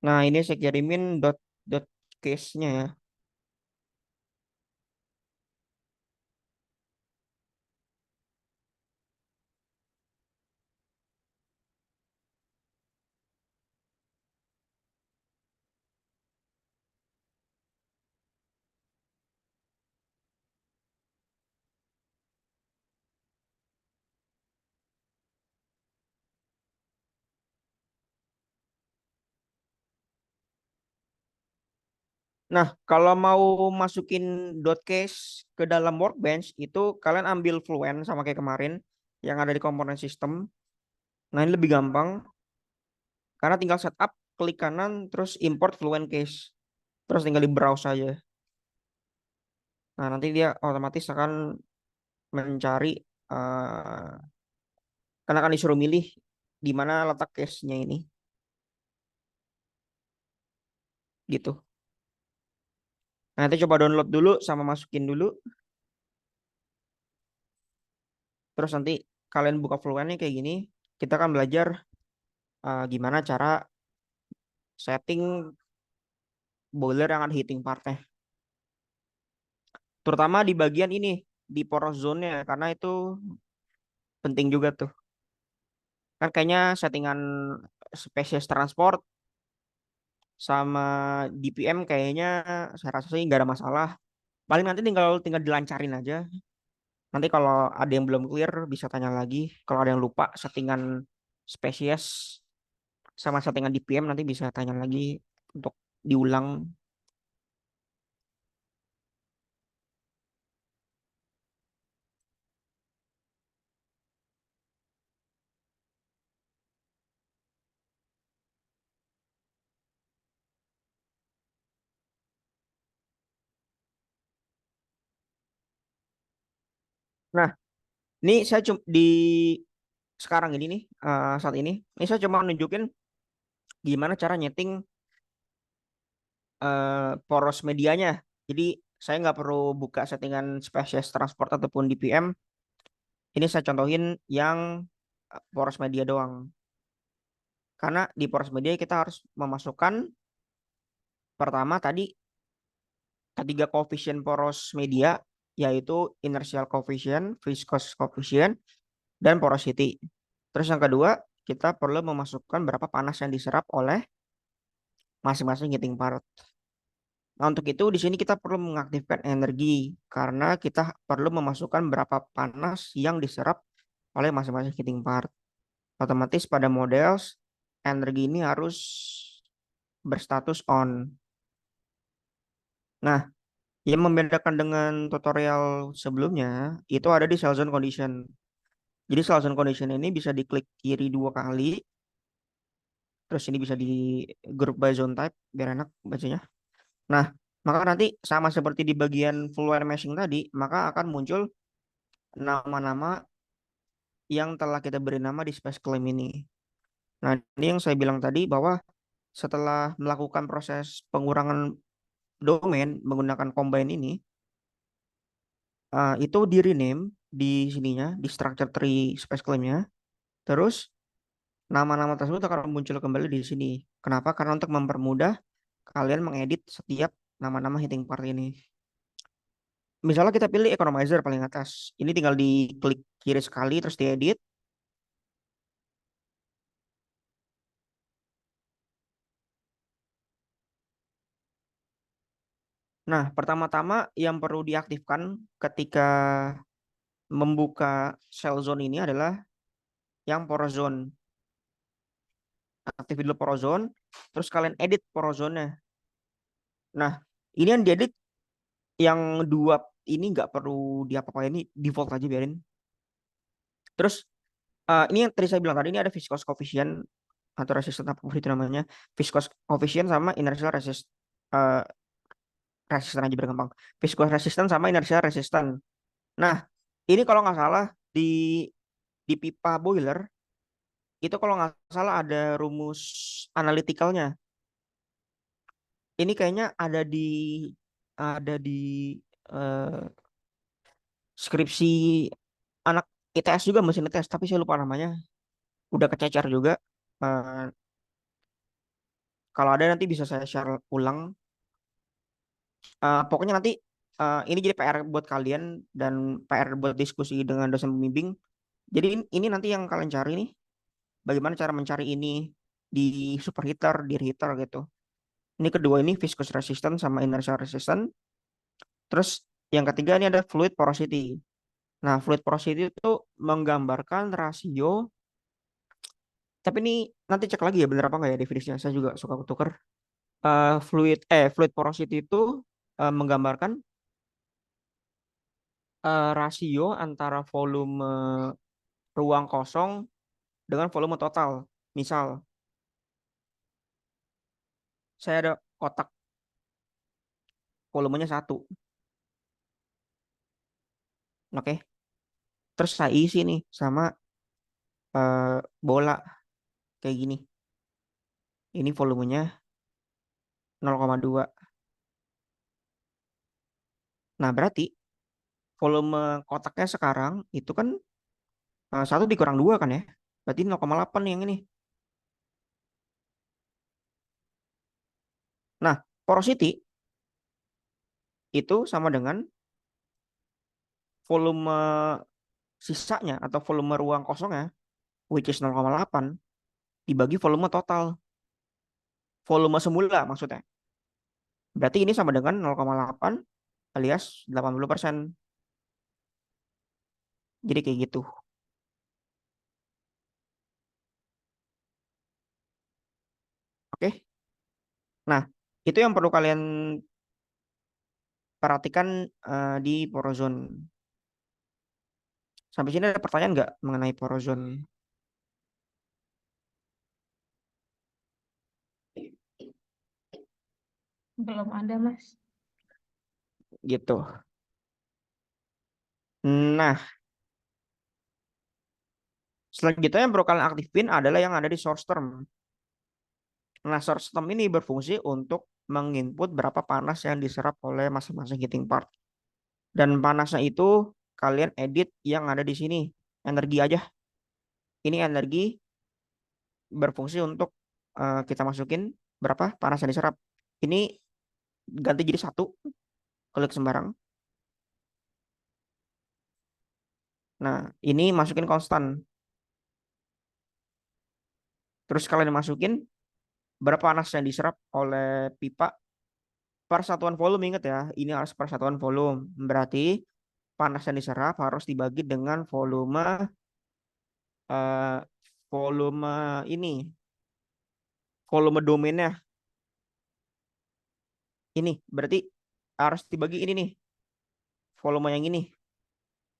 Nah, ini saya kirimin dot case-nya ya. Nah, kalau mau masukin dot case ke dalam Workbench itu kalian ambil Fluent sama kayak kemarin yang ada di komponen sistem. Nah, ini lebih gampang karena tinggal setup, klik kanan, terus import Fluent case. Terus tinggal di browse aja. Nah, nanti dia otomatis akan mencari, eh karena akan disuruh milih di mana letak case-nya ini. Gitu. Nah, nanti coba download dulu sama masukin dulu. Terus nanti kalian buka Fluentnya kayak gini. Kita akan belajar gimana cara setting boiler yang ada heating partnya. Terutama di bagian ini, di poros zone-nya. Karena itu penting juga tuh. Kan kayaknya settingan spesies transport sama DPM kayaknya saya rasa sih nggak ada masalah. Paling nanti tinggal tinggal dilancarin aja. Nanti kalau ada yang belum clear bisa tanya lagi. Kalau ada yang lupa settingan spesies sama settingan DPM nanti bisa tanya lagi untuk diulang. Nah, ini saya cuma di sekarang ini nih, saat ini saya cuma nunjukin gimana cara nyeting poros medianya. Jadi saya nggak perlu buka settingan spesies transport ataupun DPM. Ini saya contohin yang poros media doang. Karena di poros media kita harus memasukkan pertama tadi ketiga koefisien poros media, yaitu inertial coefficient, viscous coefficient, dan porosity. Terus yang kedua, kita perlu memasukkan berapa panas yang diserap oleh masing-masing heating part. Nah, untuk itu di sini kita perlu mengaktifkan energi karena kita perlu memasukkan berapa panas yang diserap oleh masing-masing heating part. Otomatis pada models energi ini harus berstatus on. Nah, yang membedakan dengan tutorial sebelumnya itu ada di cell zone condition. Jadi cell zone condition ini bisa diklik kiri dua kali, terus ini bisa di group by zone type biar enak bacanya. Nah, maka nanti sama seperti di bagian fluid meshing tadi, maka akan muncul nama-nama yang telah kita beri nama di space claim ini. Nah, ini yang saya bilang tadi bahwa setelah melakukan proses pengurangan domain menggunakan combine ini, itu di rename di sininya, di structure tree space claim-nya. Terus nama-nama tersebut akan muncul kembali di sini. Kenapa? Karena untuk mempermudah kalian mengedit setiap nama-nama heating part ini. Misalnya kita pilih economizer paling atas. Ini tinggal diklik kiri sekali terus diedit. Nah, pertama-tama yang perlu diaktifkan ketika membuka cell zone ini adalah yang poros zone. Aktifin dulu poros zone, terus kalian edit poros zone-nya. Nah, ini yang diedit yang dua ini nggak perlu diapa-apain, ini default aja biarin. Terus ini yang tadi saya bilang tadi ini ada viscous coefficient atau resistant apa itu namanya, viscous coefficient sama inertial uh, resistant aja biar gampang. Viscous resistant sama inertial resistant. Nah, ini kalau nggak salah di pipa boiler itu kalau nggak salah ada rumus analitikalnya. ini kayaknya ada di eh, skripsi anak ITS juga, mesin ITS, tapi saya lupa namanya. Udah kececer juga. Eh, Kalau ada nanti bisa saya share ulang. Pokoknya nanti ini jadi PR buat kalian dan PR buat diskusi dengan dosen pembimbing. Jadi ini nanti yang kalian cari nih, bagaimana cara mencari ini di superheater, di reheater gitu. Ini kedua ini viscous resistant sama inertial resistant. Terus yang ketiga ini ada fluid porosity. Nah, fluid porosity itu menggambarkan rasio, tapi ini nanti cek lagi ya bener apa nggak ya definisinya. Saya juga suka tuker. Fluid porosity itu menggambarkan rasio antara volume ruang kosong dengan volume total. Misal, saya ada kotak volumenya 1, oke? Terus saya isi nih sama bola kayak gini. Ini volumenya 0,2. Nah, berarti volume kotaknya sekarang itu kan 1 dikurang 2 kan ya? Berarti 0,8 yang ini. Nah, porosity itu sama dengan volume sisanya atau volume ruang kosongnya, which is 0,8, dibagi volume total. Volume semula maksudnya. Berarti ini sama dengan 0,8 alias 80%. Jadi kayak gitu. Oke. Nah, itu yang perlu kalian perhatikan di porozon. Sampai sini ada pertanyaan nggak mengenai porozon? Belum ada, Mas. Gitu. Nah, selanjutnya yang perlu kalian aktifin adalah yang ada di source term. Nah, source term ini berfungsi untuk menginput berapa panas yang diserap oleh masing-masing heating part. Dan panasnya itu kalian edit yang ada di sini. Energi aja. Ini energi berfungsi untuk kita masukin berapa panas yang diserap. Ini ganti jadi 1, klik sembarang. Nah, ini masukin konstan. Terus kalian masukin berapa panas yang diserap oleh pipa per satuan volume. Ingat ya, ini harus per satuan volume. Berarti panas yang diserap harus dibagi dengan eh, volume ini, volume domainnya. Ini berarti harus dibagi ini nih, volume yang ini.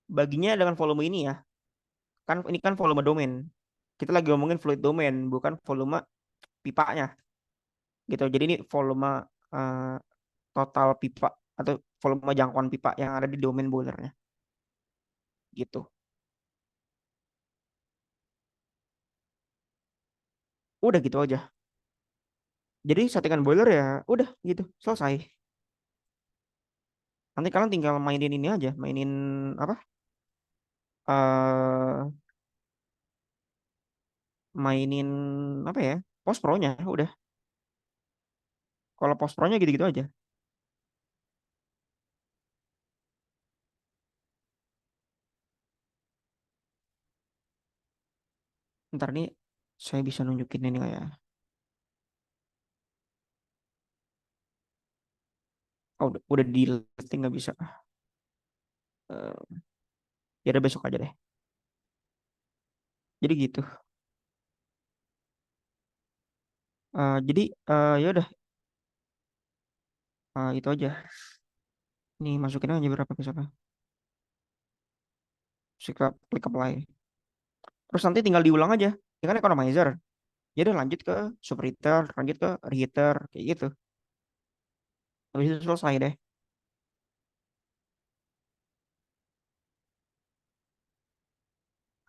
Baginya dengan volume ini ya. Kan ini kan volume domain. Kita lagi ngomongin fluid domain, bukan volume pipanya. Gitu. Jadi ini volume eh, total pipa atau volume jangkauan pipa yang ada di domain boilernya. Gitu. Udah gitu aja. Jadi settingan boiler ya udah gitu, selesai. Nanti kalian tinggal mainin ini aja, mainin apa? eh Mainin apa ya? Post Pro-nya udah. Kalau post Pro-nya gitu-gitu aja. Ntar nih saya bisa nunjukin ini nggak ya? Oh, udah di listing nggak bisa. Eh, Ya udah besok aja deh. Jadi gitu. Jadi ya udah itu aja. Nih masukin aja berapa besoknya. Sikap klik apply. Terus nanti tinggal diulang aja. Ini kan economizer. Jadi lanjut ke subheater, lanjut ke reheater, kayak gitu. Habis itu selesai deh.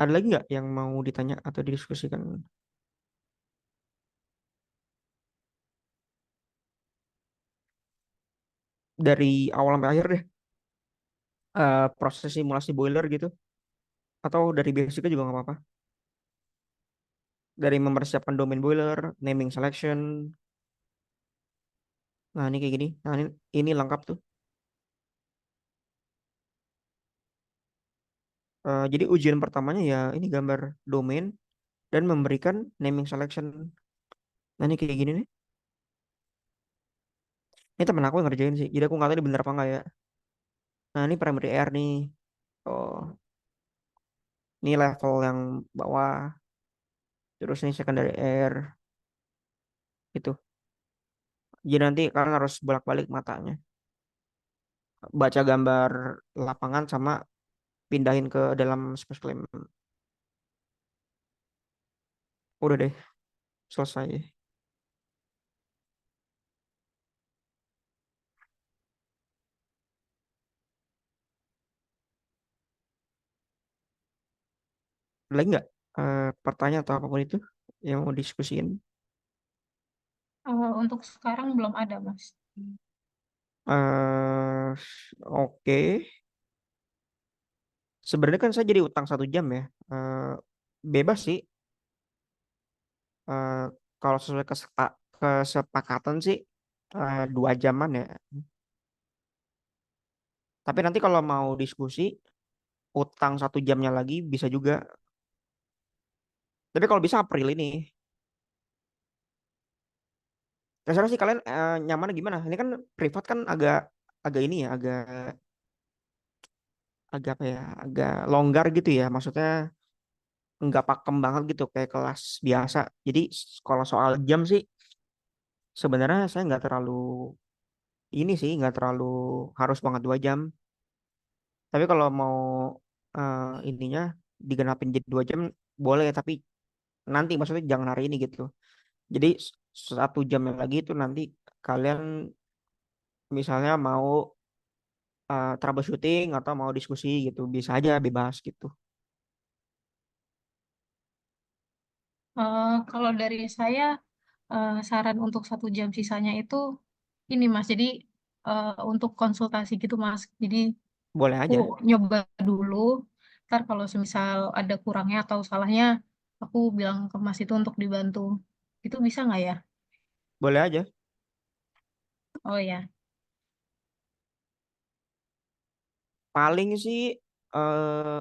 Ada lagi nggak yang mau ditanya atau didiskusikan? dari awal sampai akhir deh, proses simulasi boiler gitu, atau dari basicnya juga nggak apa-apa. Dari mempersiapkan domain boiler, naming selection. Nah ini kayak gini. Nah ini lengkap tuh. Jadi ujian pertamanya ya ini gambar domain dan memberikan naming selection. Nah ini kayak gini nih. Ini temen aku yang ngerjain sih. Jadi aku nggak tahu ini bener apa nggak ya. Nah ini primary air nih. Oh, ini level yang bawah. Terus ini secondary air. Itu. Jadi nanti kalian harus bolak-balik matanya. Baca gambar lapangan sama pindahin ke dalam space claim. Udah deh, selesai. Ada lagi nggak pertanyaan atau apapun itu yang mau diskusiin? Untuk sekarang belum ada, Mas. eh oke. Sebenarnya kan saya jadi utang 1 jam ya. Bebas sih. Eh, Kalau sesuai kesepakatan sih 2 jaman ya. Tapi nanti kalau mau diskusi utang 1 jamnya lagi bisa juga. Tapi kalau bisa April ini. Terserah sih kalian nyaman gimana. Ini kan privat kan agak agak ini ya, agak apa ya, agak longgar gitu ya. Maksudnya nggak pakem banget gitu kayak kelas biasa. Jadi kalau soal jam sih sebenarnya saya nggak terlalu ini sih, nggak terlalu harus banget 2 jam. Tapi kalau mau ininya digenapin jadi 2 jam boleh, tapi nanti maksudnya jangan hari ini gitu. Jadi 1 jamnya lagi itu nanti kalian misalnya mau troubleshooting atau mau diskusi gitu, bisa aja bebas gitu. Kalau dari saya, saran untuk 1 jam sisanya itu ini, Mas. Jadi untuk konsultasi gitu, Mas. Jadi Boleh aku aja, nyoba dulu. Ntar kalau semisal ada kurangnya atau salahnya, aku bilang ke Mas itu untuk dibantu. Itu bisa nggak ya? boleh aja. Oh ya. Paling sih eh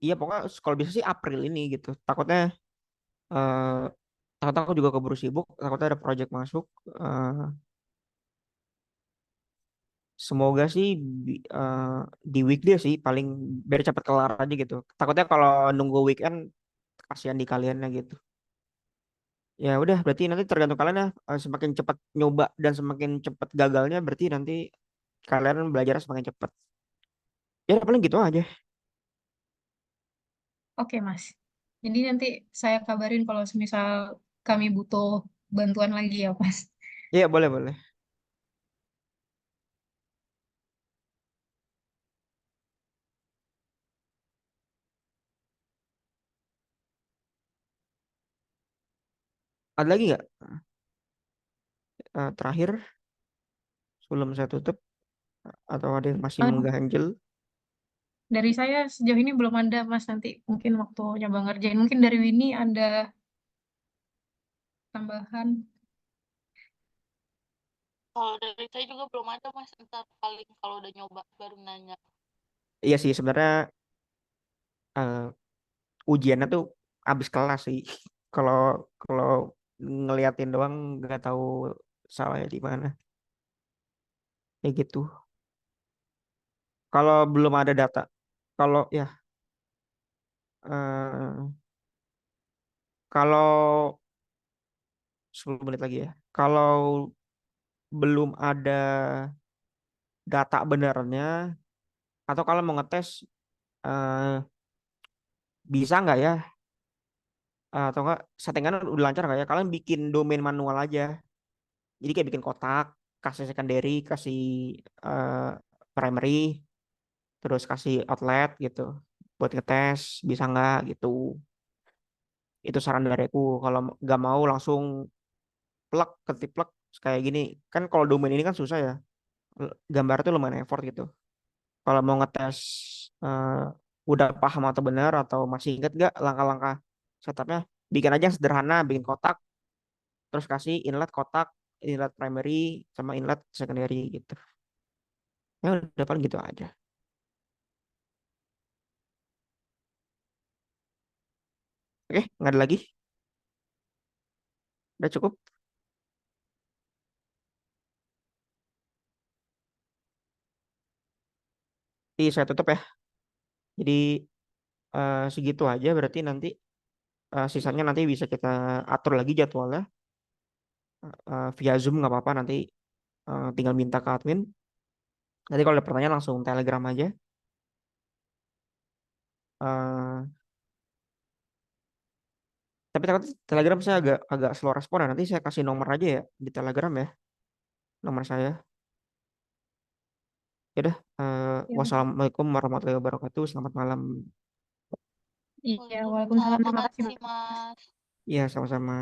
iya pokoknya kalau bisa sih April ini gitu. Eh takutnya aku juga keburu sibuk, takutnya ada project masuk. Eh, Semoga sih di weekday sih paling biar cepat kelar aja gitu. Takutnya kalau nunggu weekend kasihan di kaliannya gitu. Ya udah berarti nanti tergantung kalian ya. Semakin cepat nyoba dan semakin cepat gagalnya berarti nanti kalian belajar semakin cepat. Ya paling gitu aja. Oke, Mas. Jadi nanti saya kabarin kalau semisal kami butuh bantuan lagi ya, Mas. Iya boleh boleh. Ada lagi nggak terakhir sebelum saya tutup atau ada yang masih Eh, mengganjel? dari saya sejauh ini belum ada, Mas. Nanti mungkin waktu nyoba ngerjain. Mungkin dari Winnie ada tambahan. Kalau dari saya juga belum ada mas, ntar paling kalau udah nyoba baru nanya. Iya sih sebenarnya eh, ujiannya tuh abis kelas sih. Kalau kalau ngeliatin doang nggak tahu salahnya di mana. Kayak gitu. Kalau belum ada data, kalau ya eh, kalau 10 menit lagi ya. Kalau belum ada data benernya atau kalau mau ngetes eh, bisa nggak ya? Atau enggak settingan udah lancar nggak ya? Kalian bikin domain manual aja. Jadi kayak bikin kotak, kasih secondary, kasih eh, primary, terus kasih outlet gitu buat ngetes bisa nggak gitu. Itu saran dari aku. Kalau nggak mau langsung plug ketiplek Kayak gini, kan kalau domain ini kan susah ya. Gambar tuh lumayan effort gitu. Kalau mau ngetes eh, udah paham atau benar atau masih inget gak langkah-langkah setupnya, bikin aja yang sederhana, bikin kotak, terus kasih inlet kotak, inlet primary sama inlet secondary gitu. Ya udah paling gitu aja. Oke, nggak ada lagi. Udah cukup. Jadi saya tutup ya. Jadi segitu aja berarti nanti sisanya nanti bisa kita atur lagi jadwalnya via Zoom nggak apa-apa nanti tinggal minta ke admin. Nanti kalau ada pertanyaan langsung Telegram aja. Eh, tapi takut Telegram saya agak agak slow respon ya. Nanti saya kasih nomor aja ya di Telegram ya, nomor saya. Ya udah. Ya. Wassalamualaikum warahmatullahi wabarakatuh. Selamat malam. Iya, Waalaikumsalam, waalaikumsalam. Terima kasih makasih banyak. Mas. Iya, sama-sama.